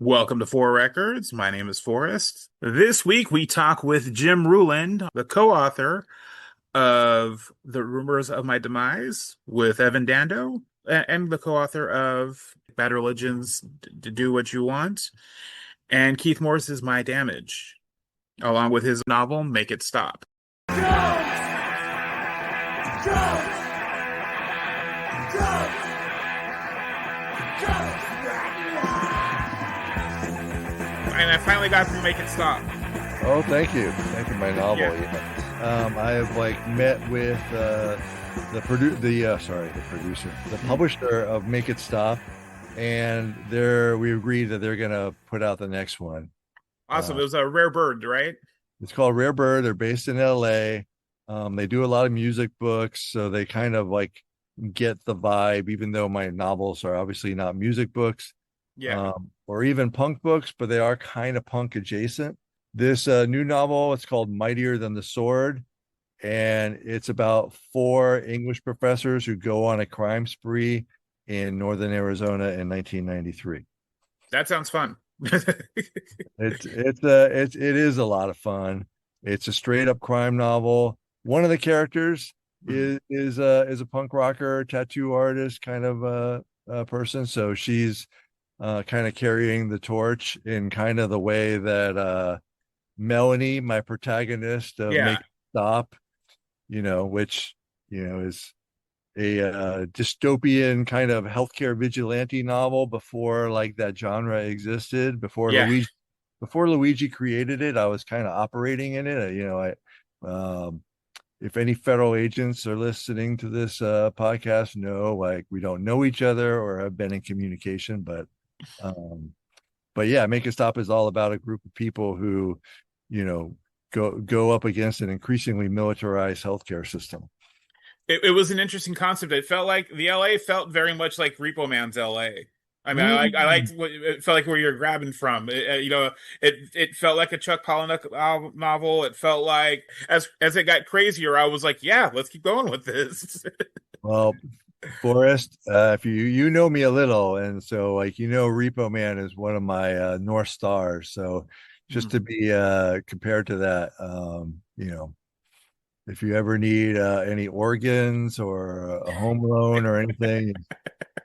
Welcome to Four Records. My name is Forrest. This week we talk with Jim Ruland, the co-author of The Rumors of My Demise with Evan Dando, and the co-author of Bad Religion's Do What You Want, and Keith Morris's My Damage, along with his novel Make It Stop. Jones! Jones! Jones! Jones! And I finally got to Make It Stop. Oh, thank you. Thank you. My novel. Yeah. Yeah. I have met with the producer, the publisher of Make It Stop, and we agreed that they're gonna put out the next one. Awesome. It was a Rare Bird, right? It's called Rare Bird. They're based in LA. They do a lot of music books, so they kind of get the vibe, even though my novels are obviously not music books. Yeah. Or even punk books, but they are kind of punk adjacent. This new novel, it's called Mightier Than the Sword, and it's about four English professors who go on a crime spree in northern Arizona in 1993. That sounds fun. It is a lot of fun. It's a straight up crime novel. One of the characters is a punk rocker, tattoo artist kind of person, so she's kind of carrying the torch in kind of the way that Melanie, my protagonist of Make It Stop, which is a dystopian kind of healthcare vigilante novel before that genre existed. Before Luigi created it, I was kind of operating in it. If any federal agents are listening to this podcast, we don't know each other or have been in communication, but yeah, Make It Stop is all about a group of people who, go up against an increasingly militarized healthcare system. It was an interesting concept. It felt like the LA felt very much like Repo Man's LA. I mean, I liked what it felt like where you're grabbing from. It felt like a Chuck Palahniuk novel. It felt like as it got crazier, I was like, yeah, let's keep going with this. Well, Forrest, if you know me a little, and so Repo Man is one of my North Stars. So just to be compared to that, if you ever need any organs or a home loan or anything,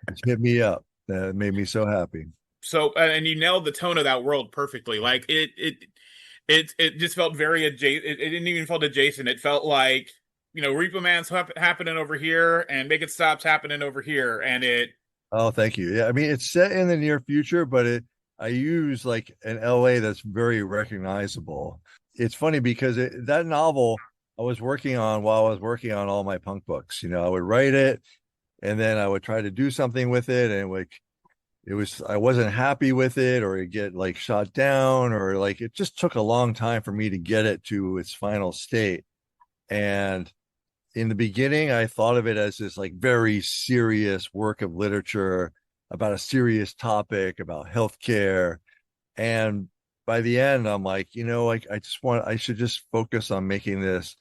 just hit me up. That made me so happy. So, and you nailed the tone of that world perfectly. Like it just felt very adjacent. It didn't even feel adjacent. It felt like, Repo Man's happening over here and Make It Stop's happening over here. And it. Oh, thank you. Yeah. I mean, it's set in the near future, but I use an LA that's very recognizable. It's funny because that novel I was working on while I was working on all my punk books. I would write it and then I would try to do something with it. And I wasn't happy with it, or it get shot down, or it just took a long time for me to get it to its final state. And in the beginning, I thought of it as this very serious work of literature about a serious topic about healthcare. And by the end, I'm I should just focus on making this,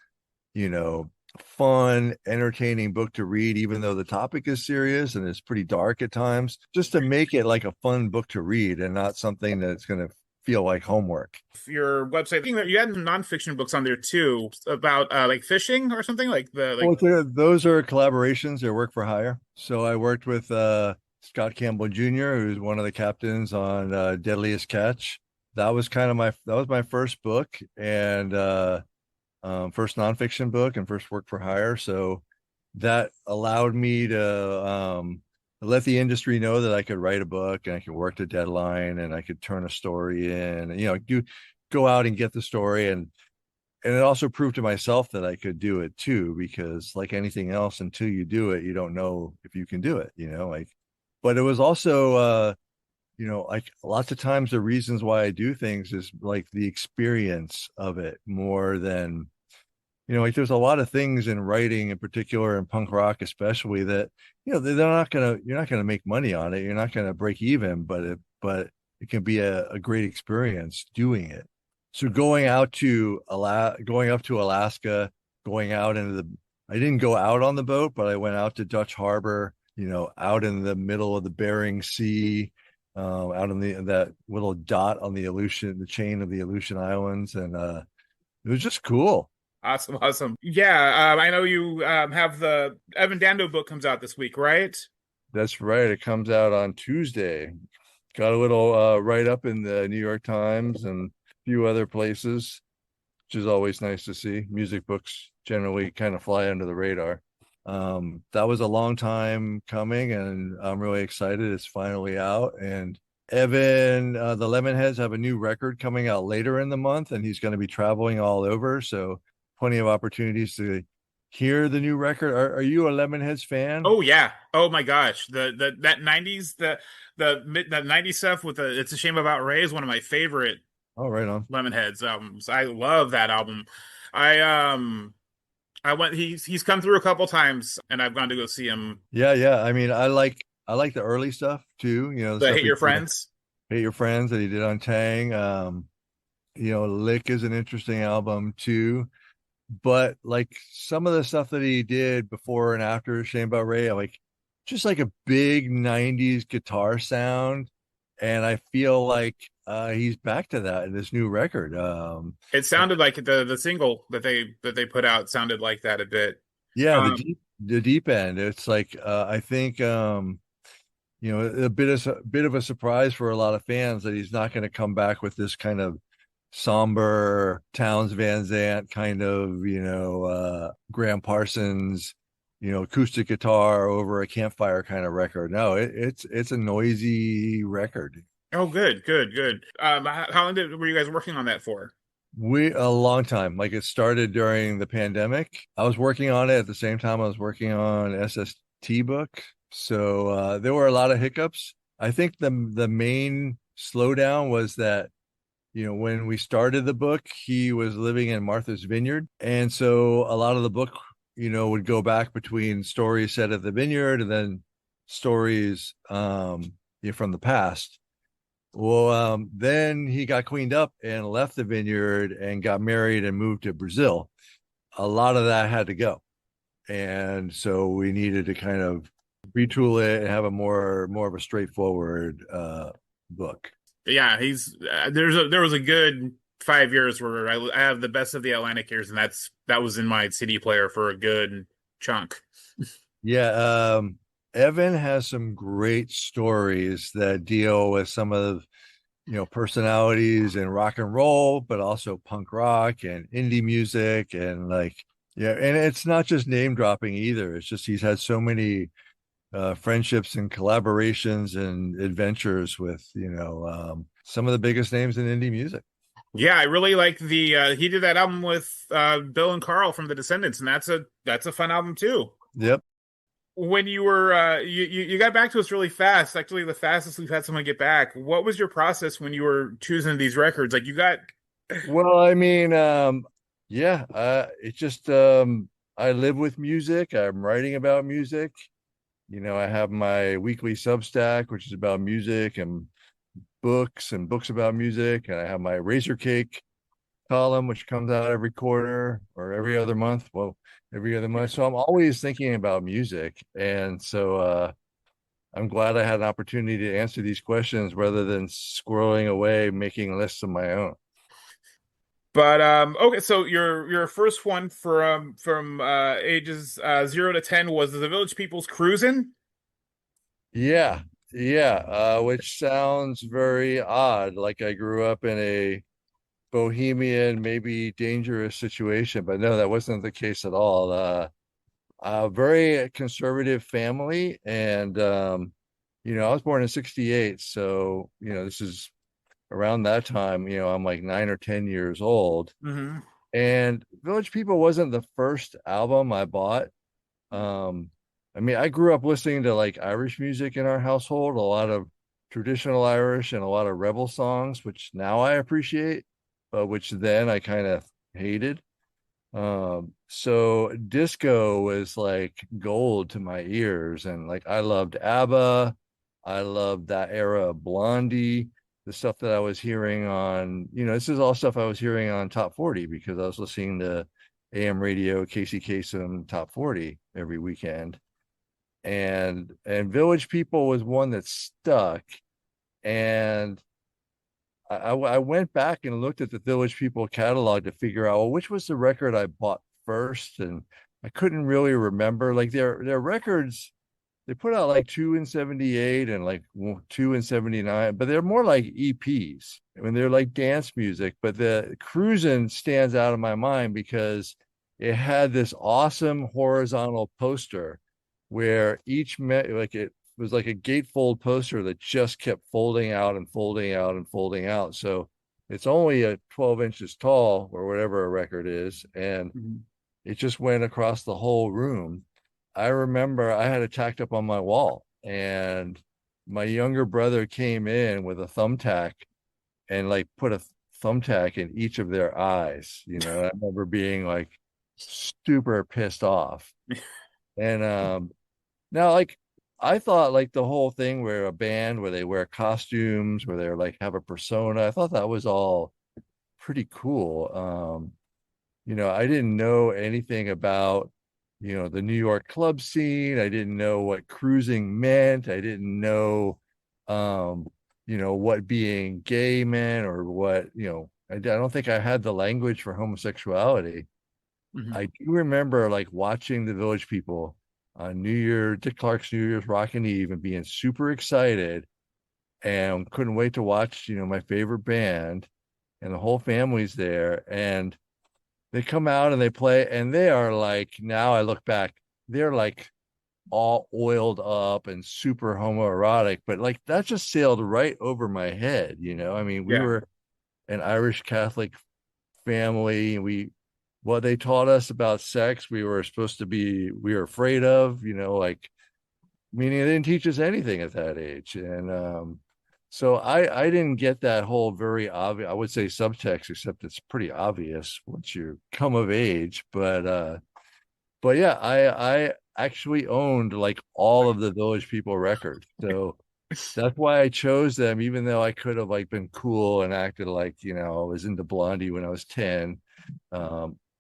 fun, entertaining book to read, even though the topic is serious and it's pretty dark at times, just to make it a fun book to read and not something that's going to feel like homework. Your website, you had nonfiction books on there too about fishing or something those are collaborations. They're work for hire. So I worked with Scott Campbell Jr., who's one of the captains on Deadliest Catch. That was my first book and first nonfiction book and first work for hire. So that allowed me to let the industry know that I could write a book and I could work the deadline and I could turn a story in and, go out and get the story. And it also proved to myself that I could do it too, because like anything else, until you do it, you don't know if you can do it, but it was also, lots of times the reasons why I do things is the experience of it more than, there's a lot of things in writing in particular, and punk rock especially, that, you're not going to make money on it. You're not going to break even, but it can be a great experience doing it. So going up to Alaska, I didn't go out on the boat, but I went out to Dutch Harbor, out in the middle of the Bering Sea, out on that little dot on the Aleutian, the chain of the Aleutian Islands, and it was just cool. Awesome, awesome. Yeah, I know you have the Evan Dando book comes out this week, right? That's right. It comes out on Tuesday. Got a little write up in the New York Times and a few other places, which is always nice to see. Music books generally kind of fly under the radar. That was a long time coming, and I'm really excited. It's finally out. And Evan, the Lemonheads have a new record coming out later in the month, and he's going to be traveling all over. So, plenty of opportunities to hear the new record. Are you a Lemonheads fan? Oh yeah. Oh my gosh. The that 90s the 90s stuff with the It's a Shame About Ray is one of my favorite Oh, right on. Lemonheads albums. I love that album. I I went he's come through a couple times and I've gone to go see him. Yeah, yeah. I mean, I like the early stuff too. The The stuff Hate he Your did, Friends. Hate Your Friends that he did on Tang. Lick is an interesting album too. But like some of the stuff that he did before and after Shame About Ray, I like just like a big 90s guitar sound. And I feel like he's back to that in this new record. It sounded like the single that they put out sounded like that a bit. Yeah, the Um deep end. It's like I think a bit of a surprise for a lot of fans that he's not going to come back with this kind of somber Towns Van Zandt kind of, Graham Parsons, acoustic guitar over a campfire kind of record. No, it's a noisy record. oh good, good, good. How long were you guys working on that for? We A long time. Like it started during the pandemic. I was working on it at the same time I was working on SST book. So there were a lot of hiccups. I think the main slowdown was that when we started the book, he was living in Martha's Vineyard. And so a lot of the book, would go back between stories set at the vineyard and then stories from the past. Well, then he got cleaned up and left the vineyard and got married and moved to Brazil. A lot of that had to go. And so we needed to kind of retool it and have a more of a straightforward book. Yeah, he's there was a good 5 years where I have the best of the Atlantic years, and that was in my CD player for a good chunk. Yeah, Evan has some great stories that deal with some of personalities in rock and roll, but also punk rock and indie music and yeah, and it's not just name dropping either. It's just he's had so many friendships and collaborations and adventures with some of the biggest names in indie music. Yeah, I really like the he did that album with Bill and Carl from the Descendants, and that's a fun album too. Yep. When you were you got back to us really fast, actually the fastest we've had someone get back. What was your process when you were choosing these records? Like you got Well, I mean, yeah, it's just I live with music. I'm writing about music. I have my weekly Substack, which is about music and books about music, and I have my Razor Cake column, which comes out every quarter or every other month. Well, every other month. So I'm always thinking about music, and so I'm glad I had an opportunity to answer these questions rather than squirreling away making lists of my own. but okay, so your first one from ages 0 to 10 was the Village People's Cruisin'. Yeah, yeah, which sounds very odd. Like I grew up in a bohemian, maybe dangerous situation, but no, that wasn't the case at all. A very conservative family, and I was born in '68, so this is around that time. I'm like 9 or 10 years old, Mm-hmm. and Village People wasn't the first album I bought. I mean, I grew up listening to like Irish music in our household, a lot of traditional Irish and a lot of rebel songs, which now I appreciate, but which then I kind of hated. So disco was like gold to my ears, and like I loved ABBA. I loved that era of Blondie, the stuff that I was hearing on, this is all stuff I was hearing on Top 40 because I was listening to AM radio, Casey Kasem Top 40 every weekend. And Village People was one that stuck. And I went back and looked at the Village People catalog to figure out, well, which was the record I bought first, and I couldn't really remember. Like their records, they put out like two in 78 and like two in 79, but they're more like EPs. I mean, they're like dance music, but the Crusin stands out of my mind because it had this awesome horizontal poster where like it was like a gatefold poster that just kept folding out and folding out and folding out. So it's only a 12 inches tall or whatever a record is, and Mhm. it just went across the whole room. I remember I had it tacked up on my wall, and my younger brother came in with a thumbtack and like put a thumbtack in each of their eyes. I remember being like super pissed off. And now like I thought like the whole thing where a band where they wear costumes, where they're like have a persona, I thought that was all pretty cool. I didn't know anything about, the New York club scene. I didn't know what cruising meant. I didn't know, what being gay meant or what, I don't think I had the language for homosexuality. Mhm. I do remember like watching the Village People on Dick Clark's New Year's Rockin' Eve and being super excited and couldn't wait to watch, my favorite band, and the whole family's there. And they come out and they play, and they are like, now I look back, they're like all oiled up and super homoerotic, but like that just sailed right over my head. I mean, we Yeah. were an Irish Catholic family, and what they taught us about sex, we were afraid of, like, meaning they didn't teach us anything at that age. And so I didn't get that whole very obvious, I would say, subtext, except it's pretty obvious once you come of age. But yeah, I actually owned like all of the Village People records. So that's why I chose them, even though I could have like been cool and acted like, I was into Blondie when I was 10.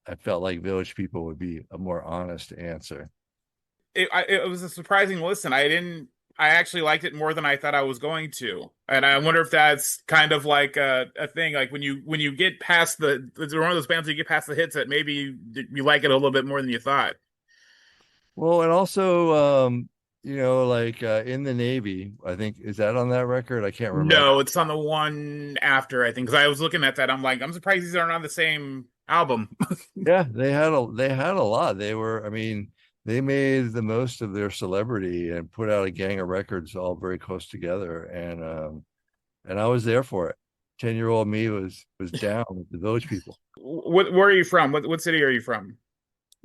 I felt like Village People would be a more honest answer. It was a surprising listen. I actually liked it more than I thought I was going to. And I wonder if that's kind of like a thing. Like when you get past it's one of those bands where you get past the hits that maybe you like it a little bit more than you thought. Well, and also, like in the Navy, I think, is that on that record? I can't remember. No, it's on the one after, I think, because I was looking at that. I'm like, I'm surprised these aren't on the same album. Yeah, they had a lot. I mean, they made the most of their celebrity and put out a gang of records all very close together. And I was there for it. 10-year-old me was down with the Village People. Where are you from? What city are you from?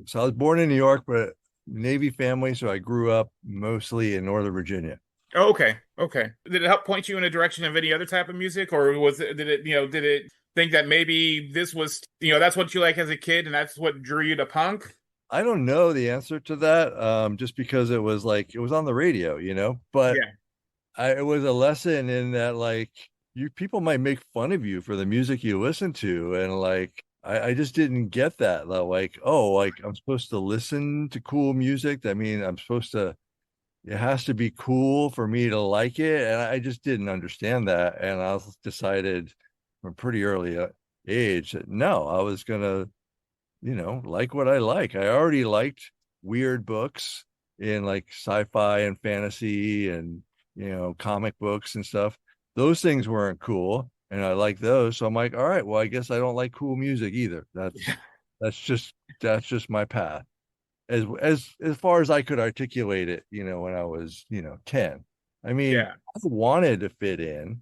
So I was born in New York, but Navy family, so I grew up mostly in Northern Virginia. Oh, okay, okay. Did it help point you in a direction of any other type of music, or did it think that maybe this was, that's what you like as a kid, and that's what drew you to punk? I don't know the answer to that, just because it was like it was on the radio. But Yeah, it was a lesson in that like you people might make fun of you for the music you listen to, and like I just didn't get that. Like, oh, like I'm supposed to listen to cool music. I mean, it has to be cool for me to like it, and I just didn't understand that. And I decided from a pretty early age that no, I was gonna like what I like. I already liked weird books in like sci-fi and fantasy and comic books and stuff. Those things weren't cool, and I like those. So I'm like, all right, well, I guess I don't like cool music either. That's just that's just my path. As far as I could articulate it, when I was, 10. I mean, yeah. I wanted to fit in.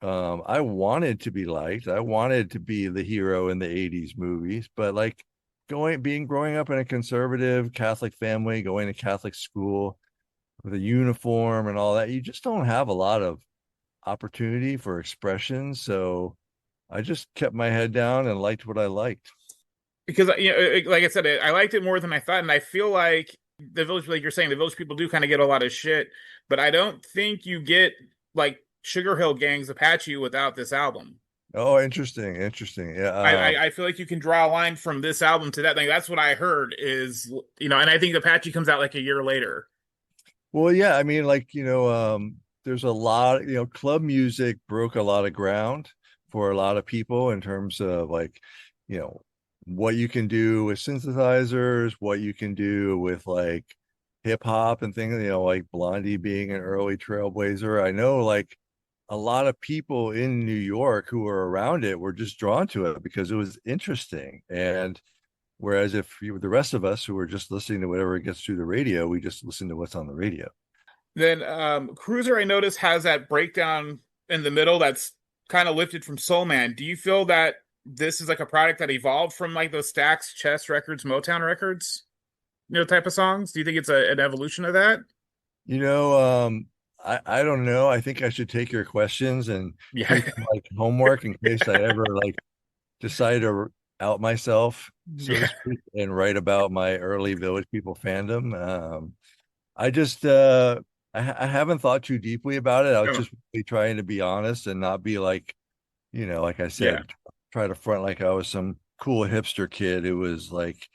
I wanted to be liked. I wanted to be the hero in the 80s movies, but like growing up in a conservative Catholic family, going to Catholic school with a uniform and all that, you just don't have a lot of opportunity for expression. So I just kept my head down and liked what I liked. Because like I said, I liked it more than I thought, and I feel like the village, like you're saying, the village people do kind of get a lot of shit, but I don't think you get like Sugar Hill Gang's Apache without this album. Oh, interesting, interesting. Yeah. I feel like you can draw a line from this album to that. Like that's what I heard is, and I think Apache comes out like a year later. Well, yeah, I mean, like, there's a lot, club music broke a lot of ground for a lot of people in terms of like, you know, what you can do with synthesizers, what you can do with like hip hop and things, like Blondie being an early trailblazer. I know like a lot of people in New York who were around it were just drawn to it because it was interesting. And whereas if you, the rest of us who were just listening to whatever gets through the radio, we just listen to what's on the radio. Then Cruiser, I noticed, has that breakdown in the middle that's kind of lifted from Soul Man. Do you feel that this is like a product that evolved from like those Stax, Chess Records, Motown Records, type of songs? Do you think it's an evolution of that? You know, I don't know. I think I should take your questions and Yeah. treat them like homework in case I ever like decide to out myself, so to Yeah. speak, and write about my early Village People fandom. I just I haven't thought too deeply about it. I was Oh, just really trying to be honest and not be like, like I yeah. said, try to front like I was some cool hipster kid who was like,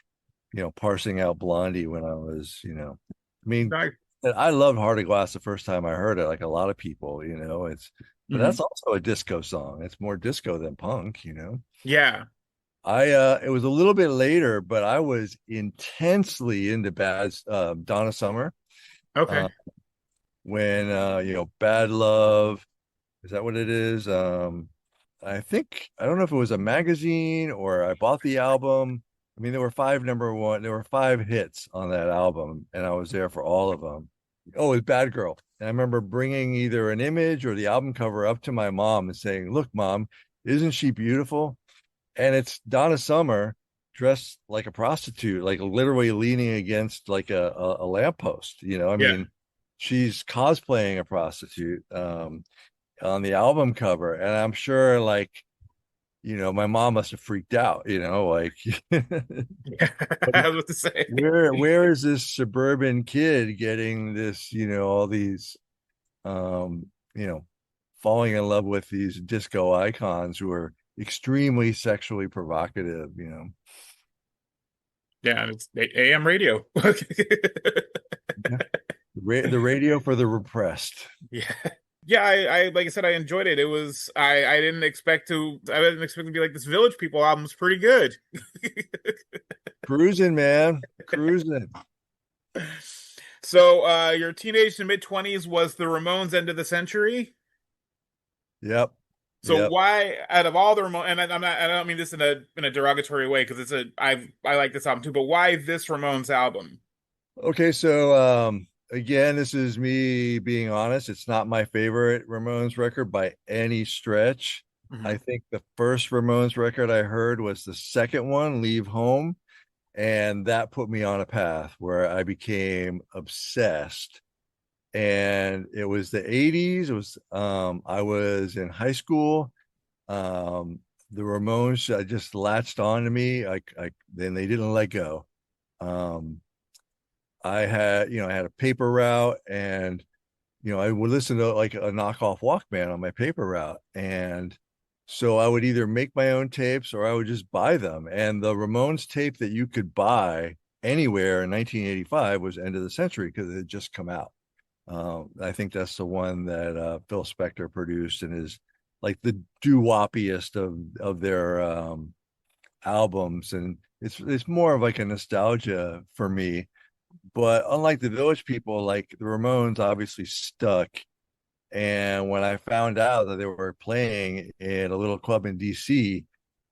parsing out Blondie when I was, I mean, I, I loved Heart of Glass the first time I heard it, like a lot of people, but mhm. that's also a disco song. It's more disco than punk. Yeah. It was a little bit later, but I was intensely into Donna Summer. Okay. Uh, when Bad Love, is that what it is? I think I don't know if it was a magazine or I bought the album. I mean, there were five hits on that album, and I was there for all of them. Oh, it was Bad Girl. And I remember bringing either an image or the album cover up to my mom and saying, "Look, mom, isn't she beautiful?" And it's Donna Summer dressed like a prostitute, like literally leaning against like a lamppost. I Yeah. mean, she's cosplaying a prostitute on the album cover, and I'm sure like my mom must have freaked out. Like Yeah. I was about to say. where is this suburban kid getting this? All these um, you know, falling in love with these disco icons who are extremely sexually provocative. Yeah, it's AM radio. Yeah. The radio for the repressed. Yeah. Yeah, I like I said, I enjoyed it. It was I didn't expect to be like this Village People album's pretty good. Cruising, man, cruising. So your teenage to mid-20s was the Ramones end of the century. Yep, So yep. why out of all the Ramones, and I don't mean this in a derogatory way because I like this album too, but why this Ramones album? Okay, so again, this is me being honest. It's not my favorite Ramones record by any stretch. I Mhm. think the first Ramones record I heard was the second one, Leave Home, and that put me on a path where I became obsessed. And it was the 80s. It was I was in high school. Um the Ramones just latched on to me. Then they didn't let go. Um I had a paper route, and I would listen to like a knockoff Walkman on my paper route. And so I would either make my own tapes or I would just buy them. And the Ramones tape that you could buy anywhere in 1985 was End of the Century because it had just come out. I think that's the one that Phil Spector produced and is like the doo-woppiest of their albums. And it's more of like a nostalgia for me. But unlike the Village People, like the Ramones obviously stuck. And when I found out that they were playing in a little club in DC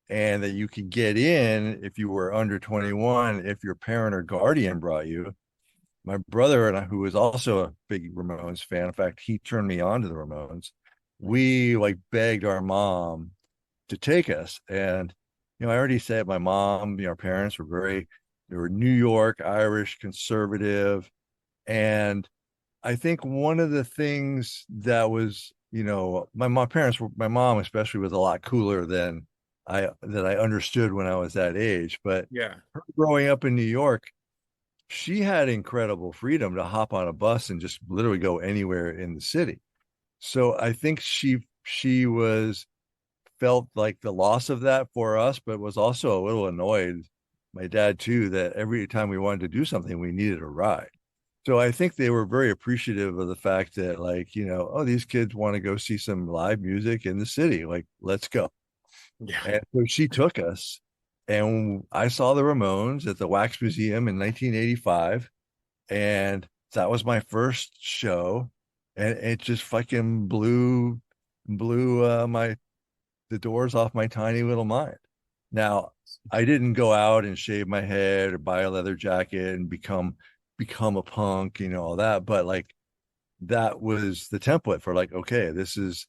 and that you could get in if you were under 21, if your parent or guardian brought you, my brother and I, who was also a big Ramones fan, in fact, he turned me on to the Ramones. We like begged our mom to take us. And, I already said my mom, our parents they were New York, Irish, conservative. And I think one of the things that was, my mom especially was a lot cooler than I understood when I was that age. But Yeah. her growing up in New York, she had incredible freedom to hop on a bus and just literally go anywhere in the city. So I think she was felt like the loss of that for us, but was also a little annoyed, my dad too, that every time we wanted to do something, we needed a ride. So I think they were very appreciative of the fact that, like, oh, these kids want to go see some live music in the city. Like, let's go. Yeah. And so she took us, and I saw the Ramones at the Wax Museum in 1985, and that was my first show, and it just fucking blew my the doors off my tiny little mind. Now, I didn't go out and shave my head or buy a leather jacket and become a punk, all that, but like that was the template for like, okay, this is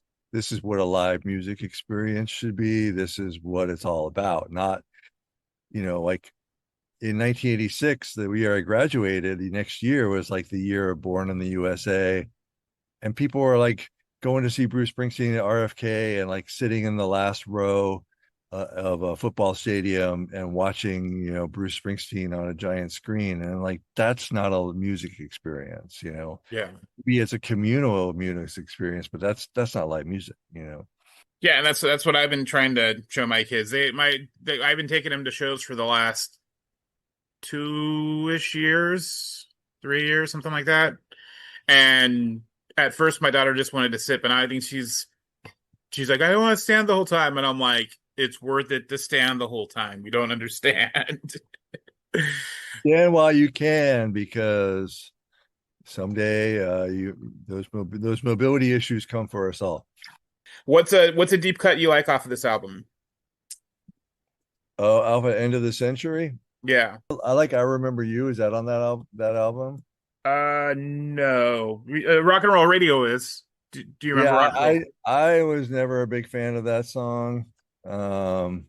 what a live music experience should be. This is what it's all about. Not, like in 1986, the year I graduated, the next year was like the year of Born in the USA, and people were like going to see Bruce Springsteen at RFK and like sitting in the last row of a football stadium and watching, Bruce Springsteen on a giant screen, and like that's not a music experience, Yeah. Maybe it's a communal music experience, but that's not live music. Yeah, and that's what I've been trying to show my kids. I've been taking them to shows for the last 2-ish years, 3 years, something like that. And at first, my daughter just wanted to sit, and I think she's like, I don't want to stand the whole time, and I'm like, it's worth it to stand the whole time. You don't understand. Stand while you can, because someday you those mobility issues come for us all. What's a deep cut you like off of this album? Oh, Alpha End of the Century. Yeah. I like I Remember You. Is that on that album? No. Rock and Roll Radio is. Do you remember Yeah, Rock and Roll? I was never a big fan of that song. Um,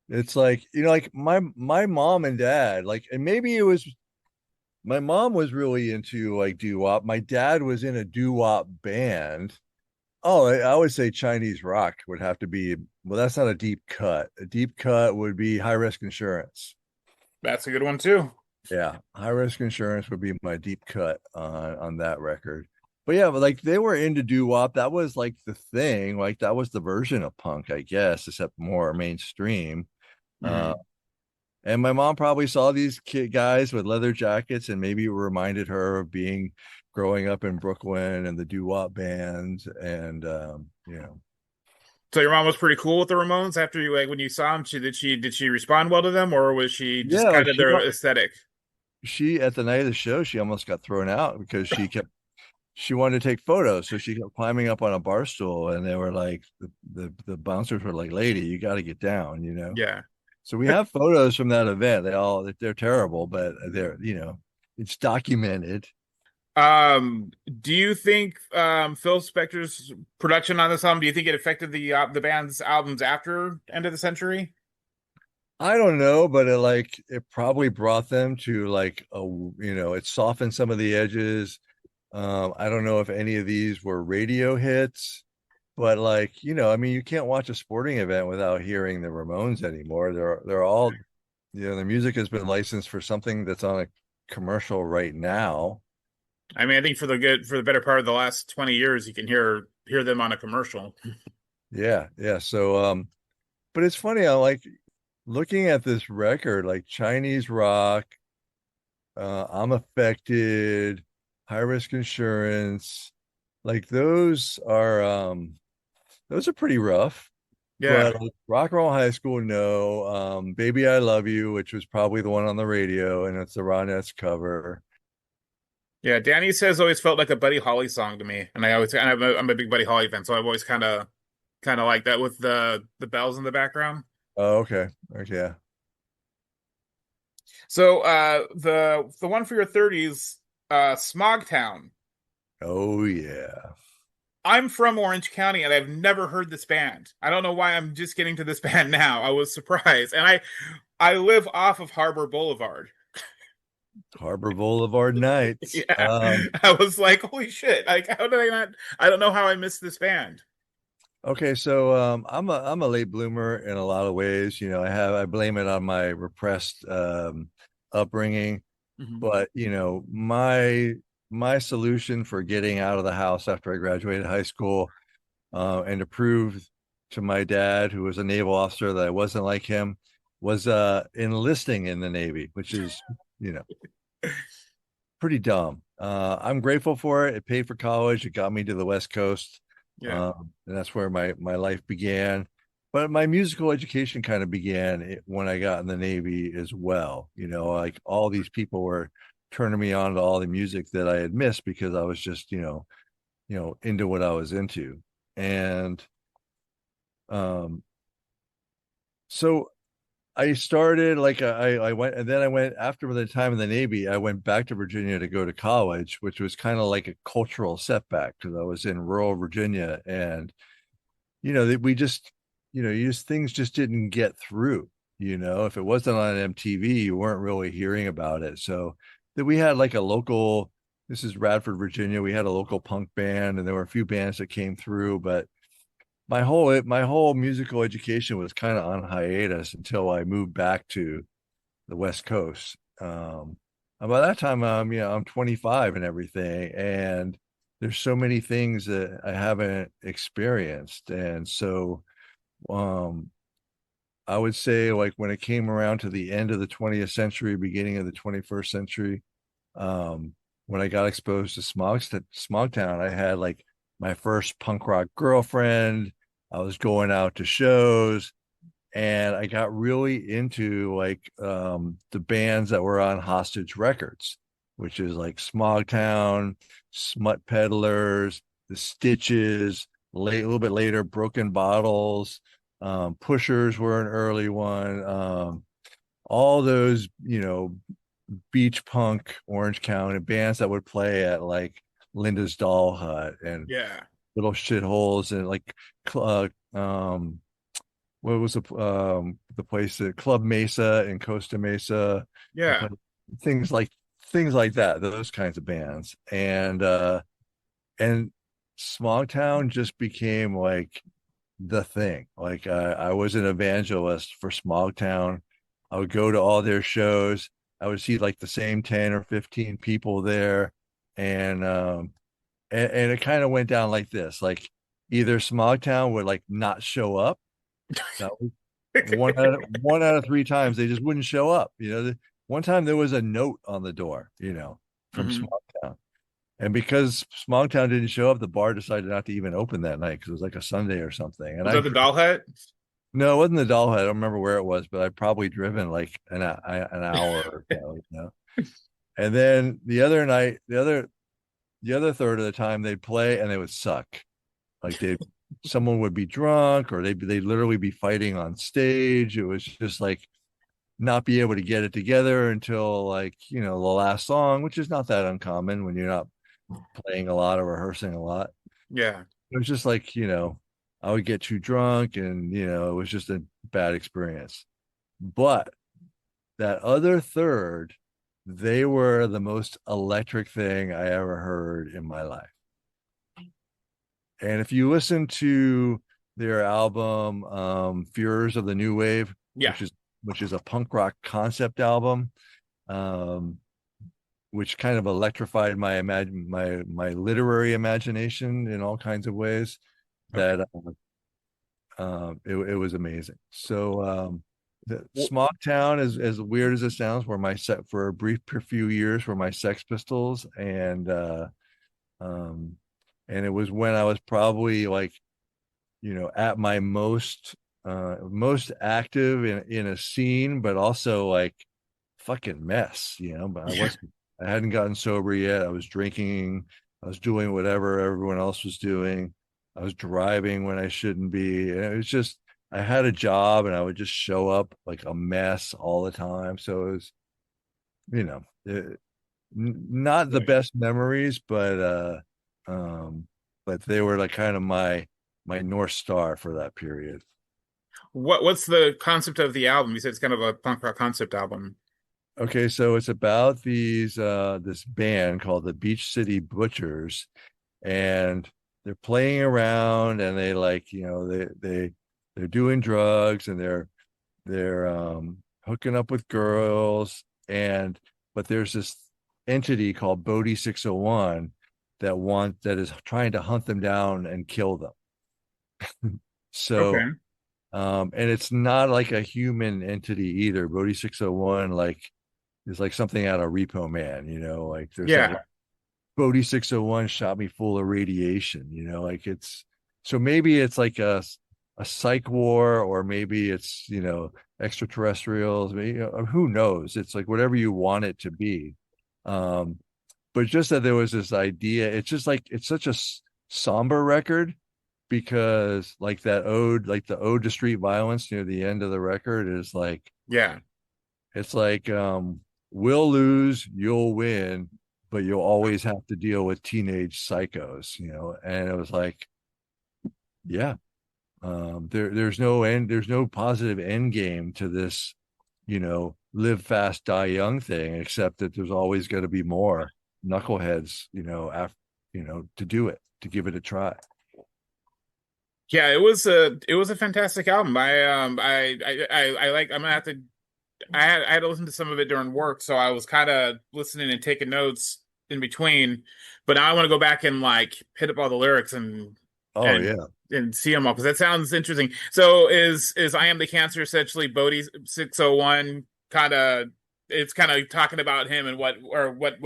it's like, like my mom and dad, like, and maybe it was my mom was really into like doo-wop. My dad was in a doo-wop band. Oh, I would say Chinese rock would have to be, well, that's not a deep cut. A deep cut would be High Risk Insurance. That's a good one too. Yeah, High Risk Insurance would be my deep cut on that record. But yeah, but like they were into doo-wop. That was like the thing. Like that was the version of punk, I guess, except more mainstream. Uh, Hmm. and my mom probably saw these guys with leather jackets, and maybe it reminded her of being growing up in Brooklyn and the doo-wop bands, and So your mom was pretty cool with the Ramones after you like when you saw them. Did she respond well to them, or was she just yeah, like kind of their aesthetic? she at the night of the show, she almost got thrown out because she wanted to take photos, so she kept climbing up on a bar stool, and they were like the bouncers were like, "Lady, you got to get down." Yeah. So we have photos from that event. They're terrible, but it's documented. Do you think Phil Spector's production on this album? Do you think it affected the band's albums after End of the Century? I don't know, but it probably brought them to like it softened some of the edges. I don't know if any of these were radio hits, but like, I mean, you can't watch a sporting event without hearing the Ramones anymore. They're all, their music has been licensed for something that's on a commercial right now. I mean, I think for the better part of the last 20 years, you can hear them on a commercial. Yeah, yeah. So but it's funny, I like looking at this record, like Chinese rock, I'm Affected, High Risk Insurance, like those are pretty rough. Yeah. But like, Rock and Roll High School, no. Baby I Love You, which was probably the one on the radio, and it's the Ronettes cover. Yeah, Danny Says always felt like a Buddy Holly song to me, and I'm a big Buddy Holly fan, so I've always kind of like that with the bells in the background. Oh, okay. Okay. Yeah. So the one for your 30s, Smog Town. Oh yeah. I'm from Orange County and I've never heard this band. I don't know why I'm just getting to this band now. I was surprised, and I live off of Harbor Boulevard. Harbor Boulevard Nights. Yeah, I was like, holy shit! Like, how did I not? I don't know how I missed this band. Okay, so I'm a late bloomer in a lot of ways. I blame it on my repressed upbringing, Mhm. but my solution for getting out of the house after I graduated high school, and to prove to my dad, who was a naval officer, that I wasn't like him, was enlisting in the Navy, which is, you know, pretty dumb. I'm grateful for it. It paid for college. It got me to the West Coast, Yeah. and that's where my life began. But my musical education kind of began when I got in the Navy as well. Like all these people were turning me on to all the music that I had missed because I was just, into what I was into. And um, so I started like I went, and then I went after the time in the Navy. I went back to Virginia to go to college, which was kind of like a cultural setback because I was in rural Virginia, and we just, you just things just didn't get through. If it wasn't on MTV, you weren't really hearing about it. So that we had like a local. This is Radford, Virginia. We had a local punk band, and there were a few bands that came through, but my whole musical education was kind of on hiatus until I moved back to the West Coast. And by that time, I'm 25 and everything, and there's so many things that I haven't experienced, and so um, I would say like when it came around to the end of the 20th century, beginning of the 21st century, when I got exposed to Smogtown, I had like my first punk rock girlfriend. I was going out to shows, and I got really into like the bands that were on Hostage Records, which is like Smogtown, Smut Peddlers, The Stitches, a little bit later, Broken Bottles, Pushers were an early one. All those, beach punk, Orange County bands that would play at like Linda's Doll Hut and Yeah. little shitholes and like what was the place that Club Mesa and Costa Mesa, Yeah. things like things like that, those kinds of bands. And Smogtown just became like the thing. Like I was an evangelist for Smogtown. I would go to all their shows. I would see like the same 10 or 15 people there. And it kind of went down like this. Like either Smogtown would like not show up. That was one out of three times they just wouldn't show up. One time there was a note on the door, from Hmm. Smogtown. And because Smogtown didn't show up, the bar decided not to even open that night because it was like a Sunday or something. And Was that the doll hut? no, it wasn't the Doll Head. I don't remember where it was, but I'd probably driven like an hour or so. And then the other night, the other third of the time they'd play and they would suck. Like someone would be drunk or they'd literally be fighting on stage. It was just like not be able to get it together until like, the last song, which is not that uncommon when you're not playing a lot or rehearsing a lot. Yeah. It was just like, I would get too drunk and, it was just a bad experience. But that other third, they were the most electric thing I ever heard in my life. And if you listen to their album, Furhers of the New Wave, Yeah. which is a punk rock concept album, um, which kind of electrified my literary imagination in all kinds of ways. Okay. That it was amazing. So the Well, Smogtown, as weird as it sounds, were my set for a brief few years were my Sex Pistols, um, and it was when I was probably like, at my most active in a scene, but also like fucking mess, but yeah. I hadn't gotten sober yet. I was drinking, I was doing whatever everyone else was doing. I was driving when I shouldn't be. And it was just, I had a job and I would just show up like a mess all the time. So it was, not the Right. best memories, um, but they were like kind of my North Star for that period. What's the concept of the album? You said it's kind of a punk rock concept album. Okay, so it's about this band called the Beach City Butchers, and they're playing around and they like, they're doing drugs and they're hooking up with girls, but there's this entity called Bodhi 601 that is trying to hunt them down and kill them. So Okay. and it's not like a human entity either. Bodhi 601 like is like something out of Repo Man, like there's that Yeah. Bodie 601 shot me full of radiation, like it's so maybe it's like a psych war, or maybe it's, extraterrestrials, maybe, who knows? It's like whatever you want it to be. Um, but just that there was this idea, it's just like it's such a somber record because like that ode, like the ode to street violence near the end of the record is like Yeah. it's like we'll lose, you'll win, but you'll always have to deal with teenage psychos, and it was like, yeah, there's no end, there's no positive end game to this, live fast, die young thing, except that there's always going to be more knuckleheads, to do it, to give it a try. Yeah, it was a fantastic album. I like I'm gonna have to I had to listen to some of it during work, so I was kind of listening and taking notes in between. But now I want to go back and like hit up all the lyrics Oh and yeah. and see them all because that sounds interesting. So is I Am the Cancer essentially Bodhi 601 kind of it's kind of talking about him and what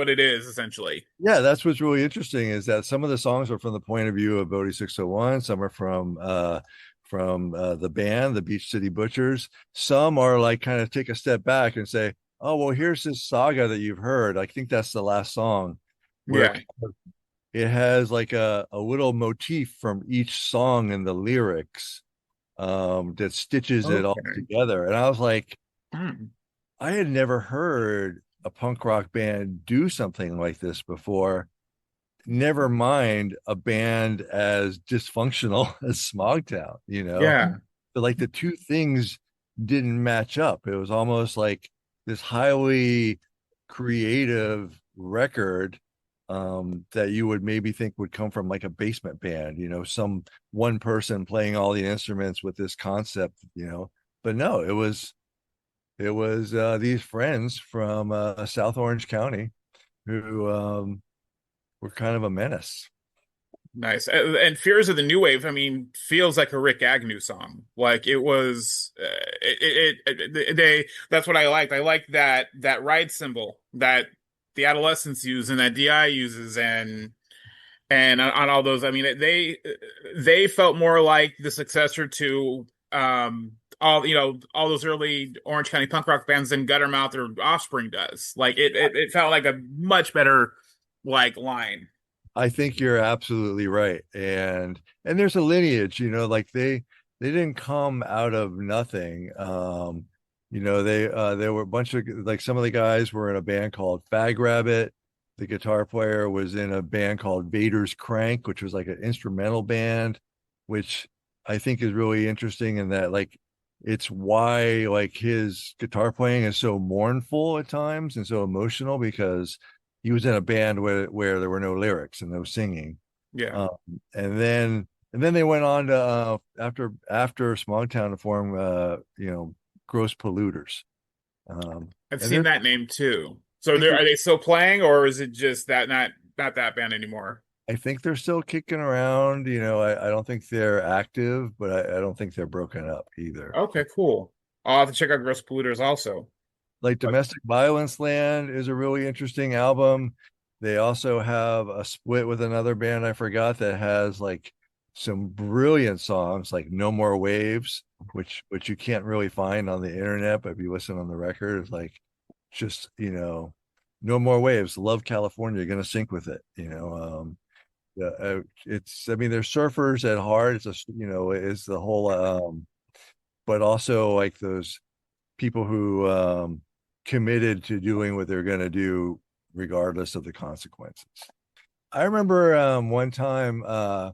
it is essentially. Yeah, that's what's really interesting is that some of the songs are from the point of view of Bodie 601, some are from the band, the Beach City Butchers. Some are like kind of take a step back and say, "Oh, well, here's this saga that you've heard." I think that's the last song where Yeah. it has like a little motif from each song in the lyrics that stitches it all Okay. together. And I was like, Hmm. I had never heard a punk rock band do something like this before. Never mind a band as dysfunctional as Smogtown, Yeah. But like the two things didn't match up. It was almost like this highly creative record that you would maybe think would come from like a basement band, some one person playing all the instruments with this concept, But no, it was these friends from South Orange County who were kind of a menace. Nice. And Fears of the New Wave, I mean, feels like a Rick Agnew song. Like it was they that's what I liked. I liked that ride cymbal that the Adolescents use and that DI uses and on all those. I mean, they felt more like the successor to all all those early Orange County punk rock bands than Guttermouth or Offspring does. Like it felt like a much better like line. I think you're absolutely right. And there's a lineage, like they didn't come out of nothing. There were a bunch of like some of the guys were in a band called Fag Rabbit. The guitar player was in a band called Vader's Crank, which was like an instrumental band, which I think is really interesting in that like it's why like his guitar playing is so mournful at times and so emotional because he was in a band where there were no lyrics and no singing. Yeah. Um, and then they went on to after Smogtown to form Gross Polluters. I've And seen they're that name too. So I think there they're are they still playing or is it just that not that band anymore? I think they're still kicking around. I don't think they're active, but I don't think they're broken up either. Okay, cool. I'll have to check out Gross Polluters also. Like But Domestic Violence Land is a really interesting album. They also have a split with another band I forgot that has like some brilliant songs like No More Waves, which you can't really find on the internet, but if you listen on the record, it's like just, No More Waves, Love California, you're gonna sync with it, yeah, it's I mean they're surfers at heart. It's a is the whole but also like those people who committed to doing what they're going to do regardless of the consequences. I remember one time I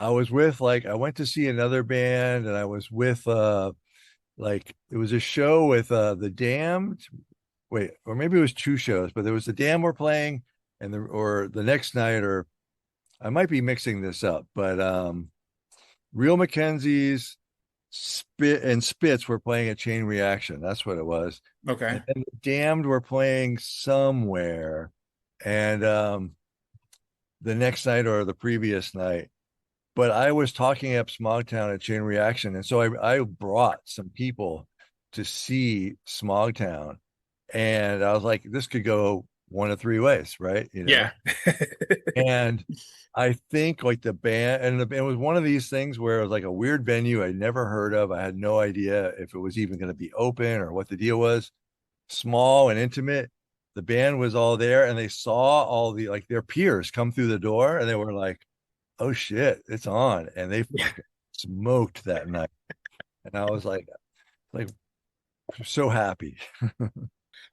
was with like I went to see another band and I was with like it was a show with the Damned. Wait, or maybe it was two shows, but there was the Damned were playing and the next night, or I might be mixing this up, but Real Mackenzie's Spit and Spitz were playing a Chain Reaction. That's what it was. And okay. then the Damned were playing somewhere. And the next night or the previous night. But I was talking up Smogtown at Chain Reaction. And so I brought some people to see Smogtown. And I was like, this could go one of three ways, right? Yeah. And I think like the band, and the band was one of these things where it was like a weird venue I'd never heard of. I had no idea if it was even going to be open or what the deal was. Small and intimate. The band was all there, and they saw all the like their peers come through the door, and they were like, "Oh shit, it's on!" And they Yeah. fucking smoked that night. And I was like so happy.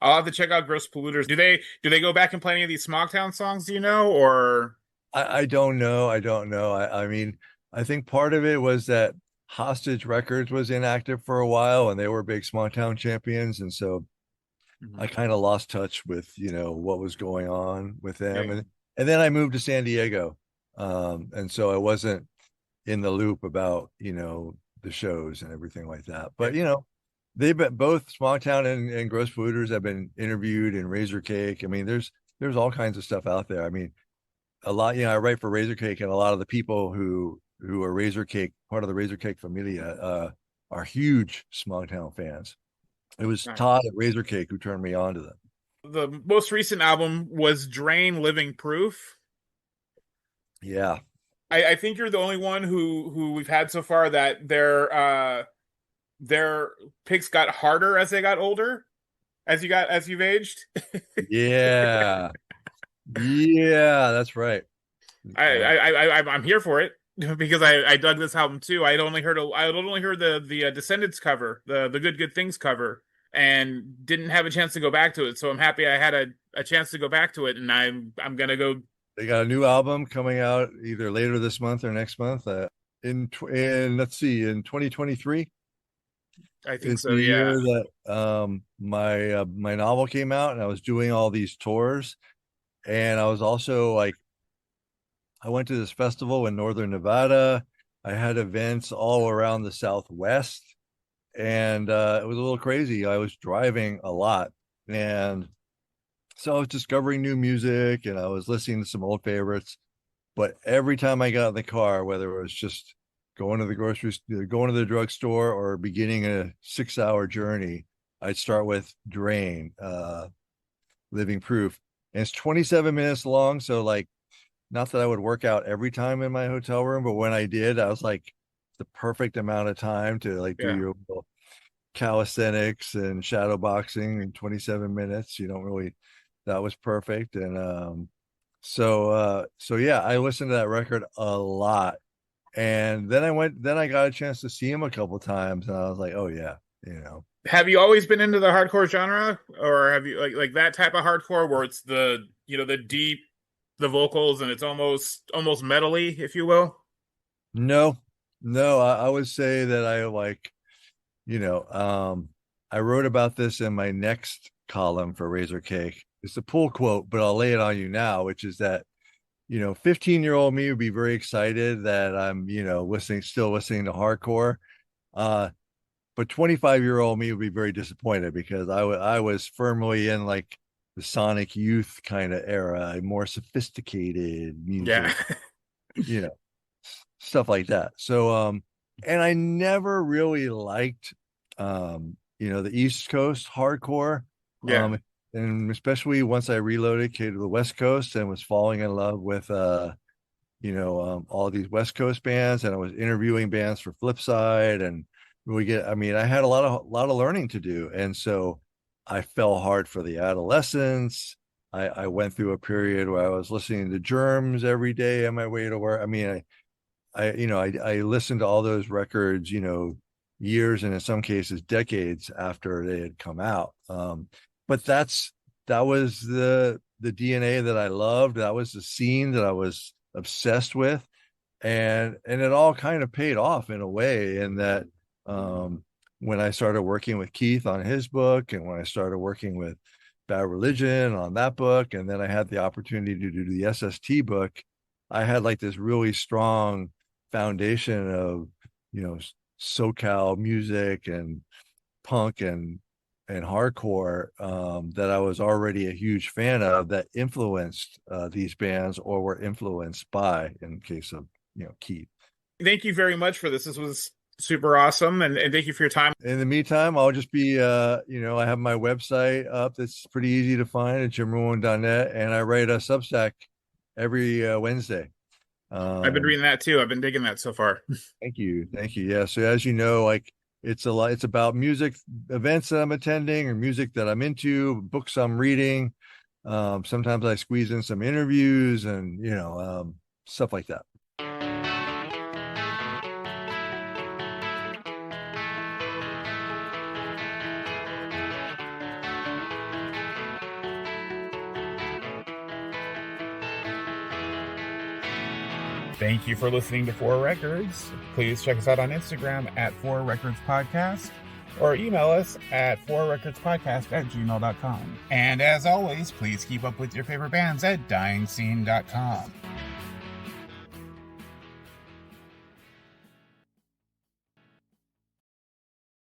I'll have to check out Gross Polluters. Do they go back and play any of these Smogtown songs, do you know? Or I don't know. I don't know. I mean, I think part of it was that Hostage Records was inactive for a while, and they were big small town champions, and so I Mhm. kind of lost touch with what was going on with them, Yeah. and then I moved to San Diego, and so I wasn't in the loop about the shows and everything like that. Yeah. But they've been both Small Town and Gross Fooders have been interviewed in Razor Cake. I mean, there's all kinds of stuff out there. I mean, a lot, I write for Razor Cake, and a lot of the people who are Razor Cake, part of the Razor Cake familia, are huge Small Town fans. It was Todd Nice. at Razor Cake who turned me on to them. The most recent album was Drain Living Proof. Yeah. I think you're the only one who we've had so far that their picks got harder as they got older, as you've aged. Yeah. Yeah, that's right. I'm here for it because I dug this album too. I'd only heard the Descendants cover, the Good Things cover, and didn't have a chance to go back to it. So I'm happy I had a chance to go back to it, and I'm gonna go. They got a new album coming out either later this month or next month. In let's see, in 2023 I think is so. the year Yeah, that my novel came out, and I was doing all these tours, and I was also like, I went to this festival in Northern Nevada. I had events all around the Southwest, and it was a little crazy. I was driving a lot, and so I was discovering new music, and I was listening to some old favorites. But every time I got in the car, whether it was just going to the grocery store, going to the drugstore, or beginning a 6-hour journey, I'd start with Drain, Living Proof. And it's 27 minutes long. So, like, not that I would work out every time in my hotel room, but when I did, I was like, the perfect amount of time to like do yeah. your little calisthenics and shadow boxing in 27 minutes. You don't really, that was perfect. And so yeah, I listened to that record a lot. And then I got a chance to see him a couple times, and I was like, oh yeah, you know. Have you always been into the hardcore genre, or have you like that type of hardcore where it's the deep, the vocals, and it's almost metally, if you will? No, no, I would say that I like, you know, I wrote about this in my next column for Razor Cake. It's a pull quote, but I'll lay it on you now, which is that 15-year-old me would be very excited that I'm, still listening to hardcore. Uh, but 25-year-old me would be very disappointed because I was firmly in like the Sonic Youth kind of era, more sophisticated Yeah, music, you know, stuff like that. So, and I never really liked, the East Coast hardcore. yeah, And especially once I relocated to the West Coast and was falling in love with, all these West Coast bands, and I was interviewing bands for Flipside, and I mean, I had a lot of learning to do, and so I fell hard for the adolescence. I went through a period where I was listening to Germs every day on my way to work. I mean, I listened to all those records, years and in some cases decades after they had come out. But that was the DNA that I loved. That was the scene that I was obsessed with, and it all kind of paid off in a way. In that, when I started working with Keith on his book, and when I started working with Bad Religion on that book, and then I had the opportunity to do the SST book, I had like this really strong foundation of SoCal music and punk and hardcore, that I was already a huge fan of, that influenced these bands or were influenced by, in case of Keith. thank you very much for this. This was Super awesome. And thank you for your time. In the meantime, I'll just be, I have my website up that's pretty easy to find at jimruland.net, and I write a Substack every Wednesday. I've been reading that too. I've been digging that so far. Thank you. Yeah. So as you know, like it's about music events that I'm attending or music that I'm into, books I'm reading. Sometimes I squeeze in some interviews and, stuff like that. Thank you for listening to Four Records. Please check us out on Instagram at Four Records Podcast or email us at fourrecordspodcast@gmail.com. And as always, please keep up with your favorite bands at dyingscene.com.